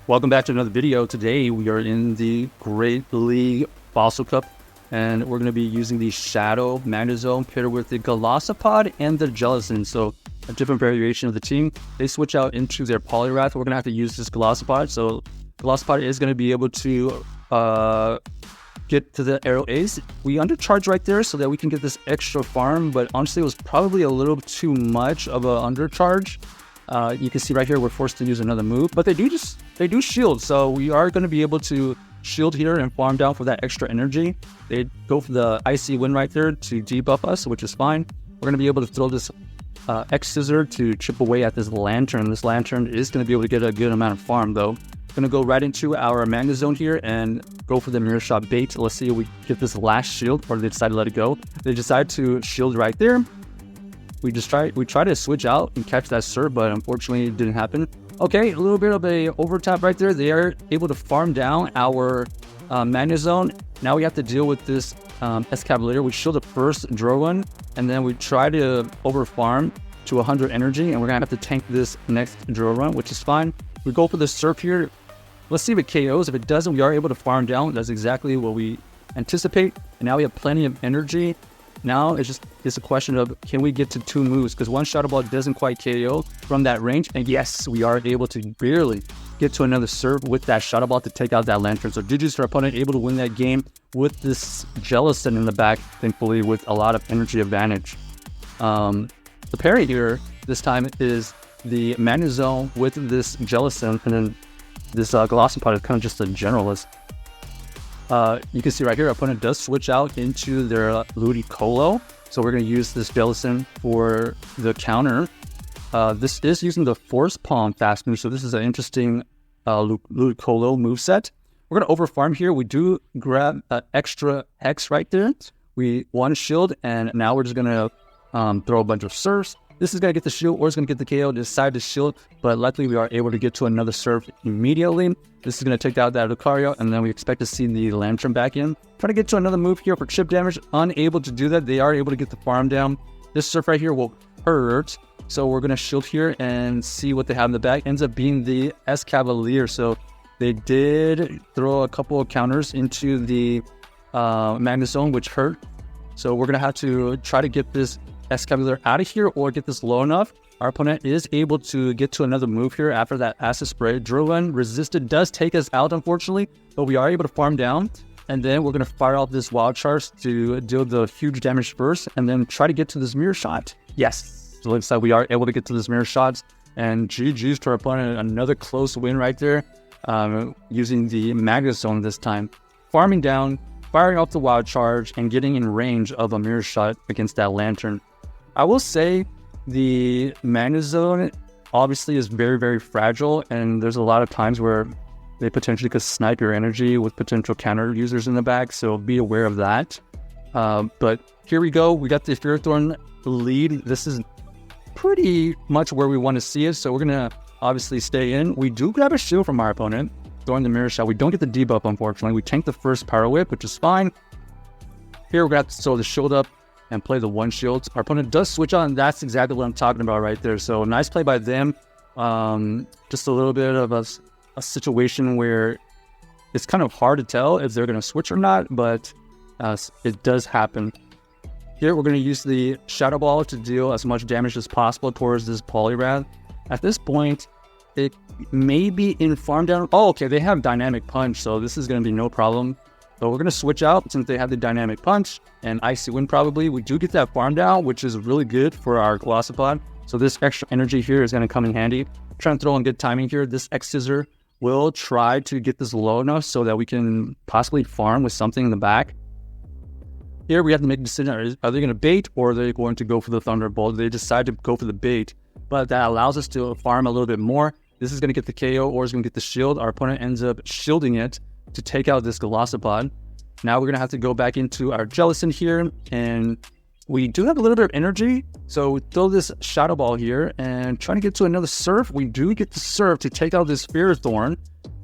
Welcome back to another video. Today we are in the Great League Fossil Cup, and we're going to be using the Shadow Magnezone paired with the Golisopod and the Jellicent. So a different variation of the team. They switch out into their Poliwrath. We're going to have to use this Golisopod. So Golisopod is going to be able to get to the Arrow Ace. We undercharge right there so that we can get this extra farm, but honestly it was probably a little too much of an undercharge. You can see right here we're forced to use another move, but they do shield, so we are going to be able to shield here and farm down for that extra energy. They go for the Icy Wind right there to debuff us, which is fine. We're going to be able to throw this X Scissor to chip away at this Lantern. This Lantern is going to be able to get a good amount of farm though. Going to go right into our Magnezone here and go for the Mirror Shot bait. Let's see if we get this last shield, or they decide to let it go. They decide to shield right there. We try to switch out and catch that Surf, but unfortunately it didn't happen. Okay, a little bit of a overtap right there. They are able to farm down our Magnezone. Now we have to deal with this Escavalier. We shield the first Drogon, and then we try to overfarm to 100 energy, and we're gonna have to tank this next Drogon, which is fine. We go for the Surf here. Let's see if it KOs. If it doesn't, we are able to farm down. That's exactly what we anticipate. And now we have plenty of energy. Now it's a question of, can we get to 2 moves? Because one Shadow Ball doesn't quite KO from that range. And yes, we are able to barely get to another serve with that Shadow Ball to take out that Lantern. So GG's to our opponent, able to win that game with this Jellicent in the back, thankfully with a lot of energy advantage. The parry here this time is the Magnezone with this Jellicent, and then this Golisopod is kind of just a generalist. You can see right here, our opponent does switch out into their Ludicolo. So we're going to use this Jellicent for the counter. This is using the Force Palm fast move, so this is an interesting Ludicolo moveset. We're going to overfarm here. We do grab an extra Hex right there. We want to shield, and now we're just going to throw a bunch of Surfs. This is going to get the shield, or it's going to get the KO. Decide to shield, but luckily we are able to get to another Surf immediately. This is going to take out that Lucario, and then we expect to see the Lantern back in. Try to get to another move here for chip damage. Unable to do that. They are able to get the farm down. This Surf right here will hurt, so we're going to shield here and see what they have in the back. Ends up being the Escavalier, so they did throw a couple of counters into the Magnezone, which hurt. So we're going to have to try to get this Escavalier out of here or get this low enough. Our opponent is able to get to another move here after that Acid Spray. Drogon resisted does take us out, unfortunately, but we are able to farm down. And then we're going to fire off this Wild Charge to deal the huge damage first, and then try to get to this Mirror Shot. Yes, so it looks like we are able to get to this Mirror Shots. And GG's to our opponent, another close win right there, using the Magnezone this time. Farming down, firing off the Wild Charge, and getting in range of a Mirror Shot against that Lantern. I will say the Magnezone obviously is very, very fragile, and there's a lot of times where they potentially could snipe your energy with potential counter users in the back, so be aware of that. But here we go. We got the Ferrothorn lead. This is pretty much where we want to see it, so we're going to obviously stay in. We do grab a shield from our opponent, throwing the Mirror Shot. We don't get the debuff, unfortunately. We tank the first Power Whip, which is fine. Here we're going to have to throw the shield up and play the one shield. Our opponent does switch on, and that's exactly what I'm talking about right there. So nice play by them. Just a little bit of a situation where it's kind of hard to tell if they're going to switch or not, but it does happen. Here we're going to use the Shadow Ball to deal as much damage as possible towards this Poliwrath. At this point, it may be in farm down. Oh, okay, they have Dynamic Punch, so this is going to be no problem. So we're going to switch out since they have the Dynamic Punch and Icy Wind probably. We do get that farm down, which is really good for our Golisopod. So this extra energy here is going to come in handy. Trying to throw in good timing here. This X Scissor will try to get this low enough so that we can possibly farm with something in the back. Here we have to make a decision. Are they going to bait, or are they going to go for the Thunderbolt? They decide to go for the bait, but that allows us to farm a little bit more. This is going to get the KO, or is going to get the shield. Our opponent ends up shielding it to take out this Golisopod. Now we're going to have to go back into our Jellicent here, and we do have a little bit of energy, so we throw this Shadow Ball here and trying to get to another Surf. We do get the Surf to take out this Ferrothorn,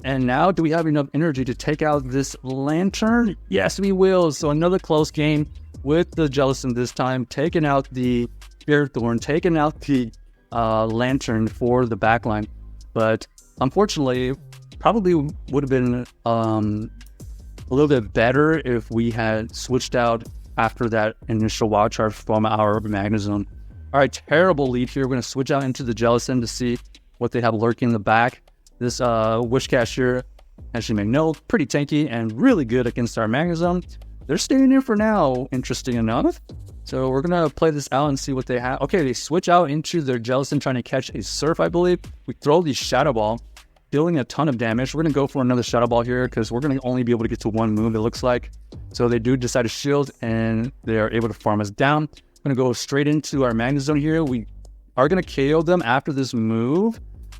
and now do we have enough energy to take out this Lantern? Yes, we will. So another close game with the Jellicent this time, taking out the Ferrothorn, taking out the Lantern for the backline. But unfortunately, probably would have been a little bit better if we had switched out after that initial wild charge from our Magnezone. All right, terrible lead here. We're going to switch out into the Jellicent to see what they have lurking in the back. This Wishcash here, as you may know, pretty tanky and really good against our Magnezone. They're staying in for now, interesting enough. So we're going to play this out and see what they have. Okay, they switch out into their Jellicent trying to catch a Surf, I believe. We throw the Shadow Ball, dealing a ton of damage. We're going to go for another Shadow Ball here because we're going to only be able to get to one move, it looks like. So they do decide to shield and they are able to farm us down. I'm going to go straight into our Magnezone here. We are going to KO them after this move.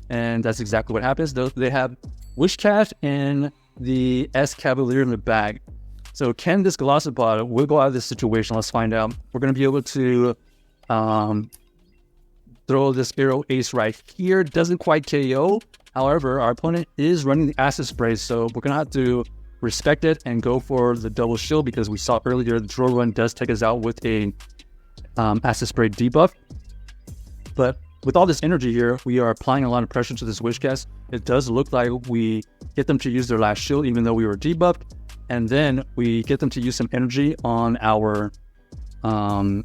And that's exactly what happens. They have Wishcash and the S-Cavalier in the bag. So can this Golisopod wiggle out of this situation? Let's find out. We're going to be able to throw this Arrow Ace right here. Doesn't quite KO. However, our opponent is running the Acid Spray, so we're going to have to respect it and go for the double shield because we saw earlier the Draw Run does take us out with a Acid Spray debuff. But with all this energy here, we are applying a lot of pressure to this Wishcash. It does look like we get them to use their last shield even though we were debuffed. And then we get them to use some energy on our backline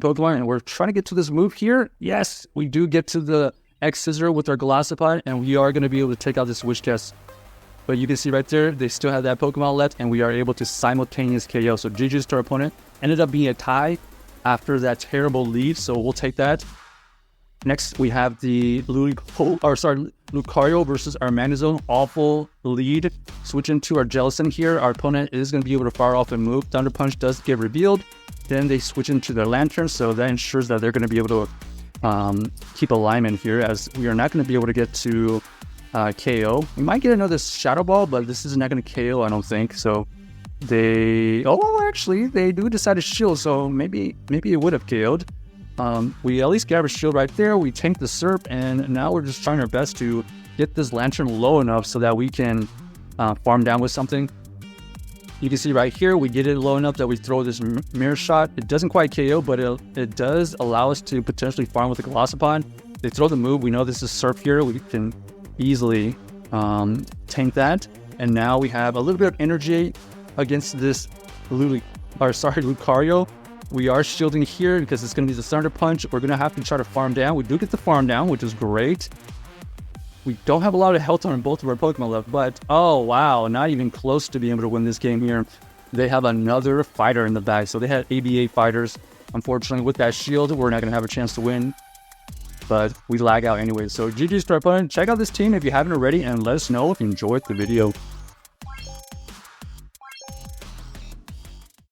Pokemon. And we're trying to get to this move here. Yes, we do get to the X-Scissor with our Golisopod. And we are going to be able to take out this Wishcash. But you can see right there, they still have that Pokemon left. And we are able to simultaneous KO. So GG's to our opponent. Ended up being a tie after that terrible lead. So we'll take that. Next, we have the Lucario versus our Magnezone. Awful lead. Switch into our Jellicent here. Our opponent is going to be able to fire off and move. Thunder Punch does get revealed. Then they switch into their Lantern, so that ensures that they're going to be able to keep alignment here, as we are not going to be able to get to KO. We might get another Shadow Ball, but this is not going to KO, I don't think. So they... Oh, actually, they do decide to shield, so maybe it would have KO'd. We at least grab a shield right there. We tank the Surf, and now we're just trying our best to get this Lantern low enough so that we can farm down with something. You can see right here, we get it low enough that we throw this Mirror Shot. It doesn't quite KO, but it does allow us to potentially farm with the Golisopod. They throw the move. We know this is Surf here. We can easily tank that. And now we have a little bit of energy against this Lucario. We are shielding here because it's going to be the Thunder Punch. We're going to have to try to farm down. We do get the farm down, which is great. We don't have a lot of health on both of our Pokemon left, but oh wow, not even close to being able to win this game here. They have another fighter in the bag. So they had ABA fighters. Unfortunately, with that shield, we're not going to have a chance to win. But we lag out anyway. So GG's to our opponent. Check out this team if you haven't already, and let us know if you enjoyed the video.